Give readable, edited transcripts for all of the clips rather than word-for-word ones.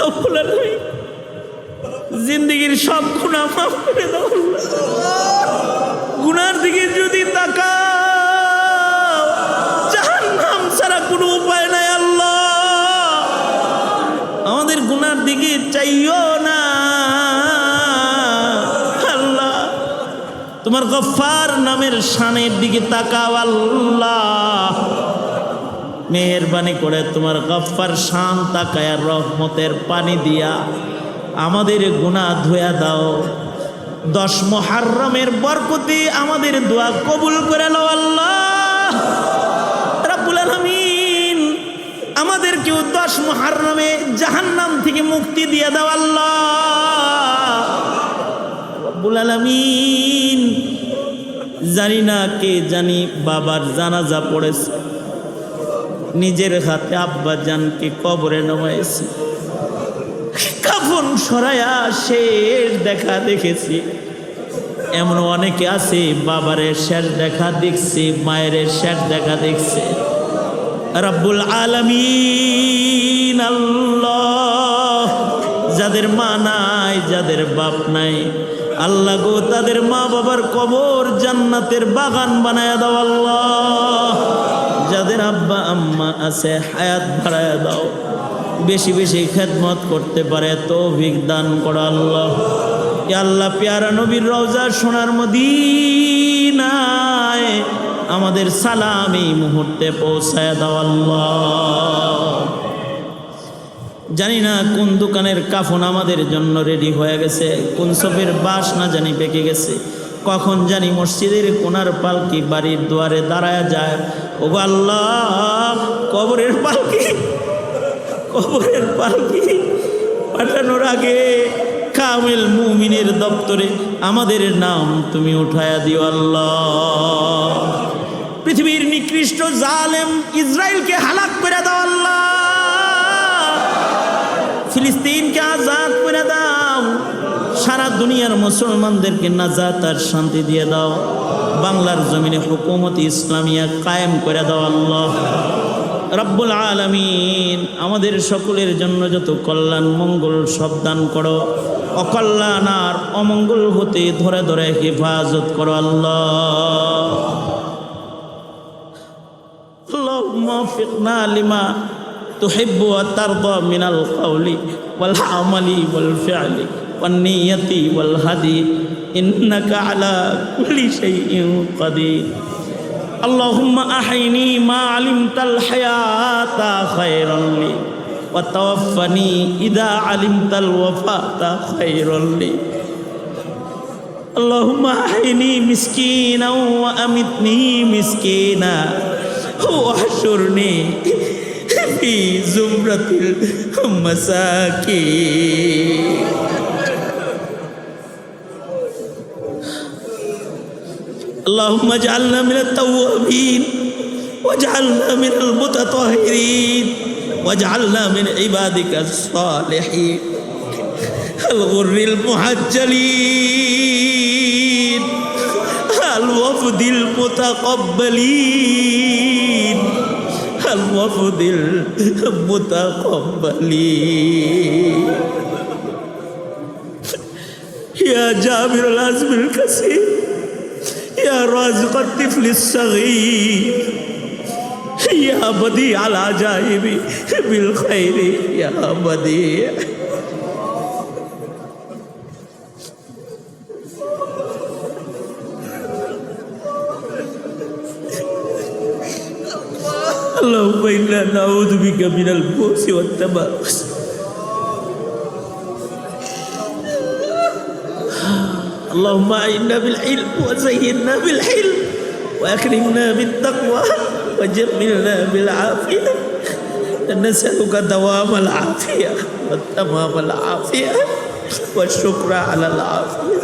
রব্বুল আলামিন জিন্দেগীর সব গুনাহ মাফ করে দাও আল্লাহ। গুনার দিকে যদি তাকাও জাহান্নাম ছাড়া কোনো উপায় নাই আল্লাহ। আমাদের গুনার দিকে চাইও না আল্লাহ। তোমার গফফার নামের শানের দিকে তাকাও আল্লাহ। মেহেরবানি করে তোমার গফফার শান তাকায়া রহমতের পানি দিয়া আমাদের গুনাহ ধুয়া দাও। 10 মুহররমের বরকতে আমাদের দোয়া কবুল করে নাও আল্লাহ রাব্বুল আলামিন। আমাদেরকেও 10 মুহররমে জাহান্নাম থেকে মুক্তি দিয়ে দাও আল্লাহ রাব্বুল আলামিন। জানি না কে জানি বাবার জানাজা পড়েছে, নিজের হাতে আব্বা জানকে কবরে নামাইছে, কাফন সরায়া শেষ দেখা দেখেছি। এমন অনেকে আছে বাবারের শেষ দেখা দেখছে, মায়ের শেষ দেখা দেখছে। রব্বুল আলামিন আল্লাহ, যাদের মা নাই, যাদের বাপ নাই আল্লাহ গো, তাদের মা বাবার কবর জান্নাতের বাগান বানায়া দাও আল্লাহ। যাদের আব্বা আম্মা আছে হায়াত বাড়ায়া দাও, বেশি বেশি খেদমত করতে পারে তৌফিক দান করো আল্লাহ। ইয়া আল্লাহ, পেয়ারা নবীর রওজা সোনার মদিনায় আমাদের সালাম এই মুহূর্তে পৌঁছায় দাও আল্লাহ। জানি না কোন দোকানের কাফন আমাদের জন্য রেডি হয়ে গেছে, কোন সবের বাস না জানি পেকে গেছে, কখন জানি মসজিদের কোনার পালকি বাড়ির দুয়ারে দাঁড়ায় যায়। ও আল্লাহ, কবরের পালকি পাঠানোর আগে কামিল মুমিনের দপ্তরে আমাদের নাম তুমি উঠায়া দিও আল্লাহ। পৃথিবীর নিকৃষ্ট জালেম ইসরায়েলকে হালাক করে দাও আল্লাহ। ফিলিস্তিনকে আজাদ করে দাও। সারা দুনিয়ার মুসলমানদেরকে নাজাত আর শান্তি দিয়ে দাও। বাংলার জমিনে হুকুমত ইসলামিয়া কায়েম করে দাও আল্লাহ রব্বুল আলামিন। আমাদের সকলের জন্য যত কল্যাণ মঙ্গল সব দান করো, অকল্যাণ আর অমঙ্গল হতে ধরে ধরে হেফাজত করো আল্লাহ। আল্লাহুম্মা ফিকনা লিমা তুহিব্বু ওয়া তারদা মিনাল কওলি ওয়াল আমালি ওয়াল ফি'লি ওয়ান নিয়তি ওয়াল হাদি ইন্নাকা আলা কুল্লি শাইইন কাদির। اللهم أحيني ما علمت الحياة خيرا لي وتوفني إذا علمت الوفاة خيرا لي. اللهم أحيني مسكينا وأمتني مسكينا واحشرني في زمرة المساكين. اللهم اجعلنا من التوابين واجعلنا من المتطهرين واجعلنا من عبادك الصالحين الغر المحجلين الوفد المتقبلين الوفد المتقبلين. يا جابر العزم الكثير، يا رازق الطفل الصغير، يا بديع العجائب بالخير، يا بديع. اللهم إنا نعوذ بك من البؤس والتباؤس. اللهم أعنا بالعلم وزينا بالحلم وأكرمنا بالتقوى وجملنا بالعافية. نسألك دوام العافية وتمام العافية والشكر على العافية.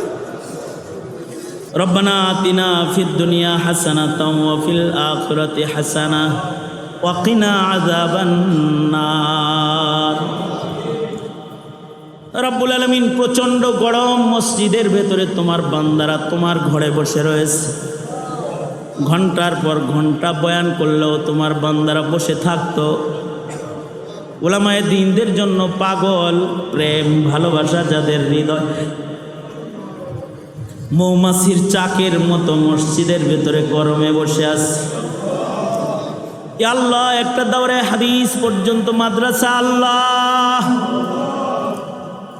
ربنا آتنا في الدنيا حسنة وفي الآخرة حسنة وقنا عذاب النار. রব্বুল আলামিন, প্রচণ্ড গরম মসজিদের ভেতরে তোমার বান্দারা তোমার ঘরে বসে রয়েছে। ঘন্টার পর ঘন্টা বয়ান করলেও তোমার বান্দারা বসে থাকতো। উলামায়ে দ্বীনদের জন্য পাগল, প্রেম ভালোবাসা যাদের হৃদয় মৌমাছির চাকের মতো মসজিদের ভেতরে গরমে বসে আছে। ইয়া আল্লাহ, একটা দাওরে হাদিস পর্যন্ত মাদ্রাসা, আল্লাহ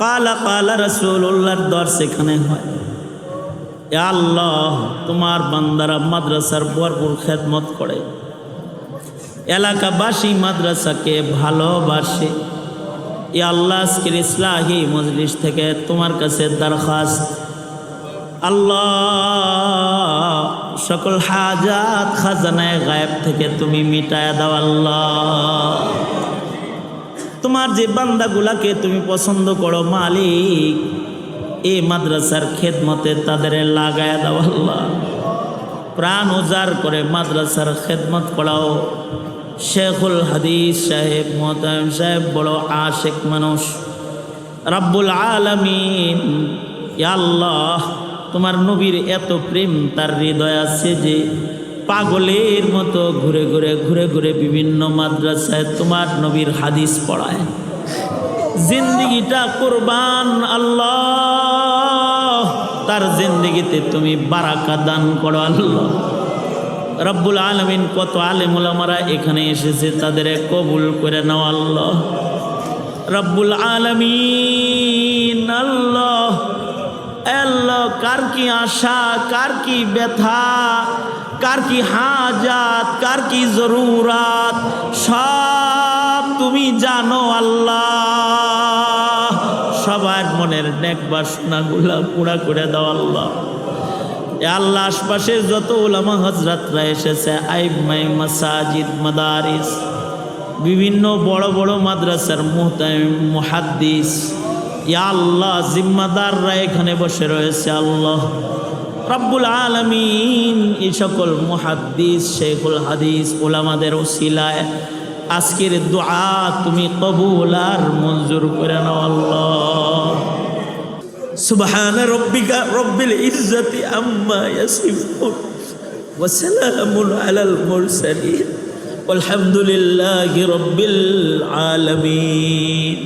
কালা কালা রাসূলুল্লাহর দর্স এখানে হয়। ইয়া আল্লাহ, তোমার বান্দারা মাদ্রাসার ভরপুর খেদমত করে, এলাকাবাসী মাদ্রাসাকে ভালোবাসে। ইয়া আল্লাহ, আজকের ইসলাহি মজলিস থেকে তোমার কাছে দরখাস্ত, আল্লাহ সকল হাজাত খাজানায়ে গায়েব থেকে তুমি মিটায়া দাও। আল্লাহ, তোমার যে বান্দাগুলাকে তুমি পছন্দ করো মালিক, এই মাদ্রাসার খেদমতে তাদের লাগায়া দাও। আল্লাহ, প্রাণ উজাড় করে মাদ্রাসার খেদমত করাও। শেখুল হাদিস সাহেব মোহতামিম সাহেব বড় আশেক মানুষ। রব্বুল আলামিন, ইয়া আল্লাহ, তোমার নবীর এত প্রেম তার হৃদয় আছে যে পাগলের মতো ঘুরে ঘুরে ঘুরে ঘুরে বিভিন্ন মাদ্রাসায় তোমার নবীর হাদিস পড়ায়। জিন্দিগিটা কুরবান, আল্লাহ তার জিন্দিগিতে তুমি বারাকা দান করো। আল্লাহ রব্বুল আলামিন, কত আলেম ওলামারা এখানে এসেছে, তাদের কবুল করে নাও। আল্লাহ রব্বুল আলামিন, আল্লাহ আল্লাহ, কার কি আশা, কার কি ব্যথা, কার কি হাজাত, কার কি জরুরাত, সব তুমি জানো। আল্লাহ সবার মনের নেক বাসনাগুলা পুরা করে দাও। আল্লাহ আল্লাহ, আশপাশের যত উলামা হযরতরা এসেছে, আইম্মায়ে মাসাজিদ, মাদারিস, বিভিন্ন বড় বড় মাদ্রাসার মুহতামিম, মুহাদ্দিস, ইয়া আল্লাহ জিম্মাদাররা এখানে বসে রয়েছে। আল্লাহ রব্বুল আলামিন, এই সকল মুহাদ্দিস, শেখুল হাদিস উলামাদের ওসিলায় আজকের দোয়া তুমি কবুল আর মঞ্জুর করে নাও। আল্লাহ সুবহান রব্বিকা রব্বিল ইজ্জাতি আম্মা ইয়াসিফুন ওয়া সালামুন আলাল মুরসালিন ওয়ালহামদুলিল্লাহি রব্বিল আলামিন।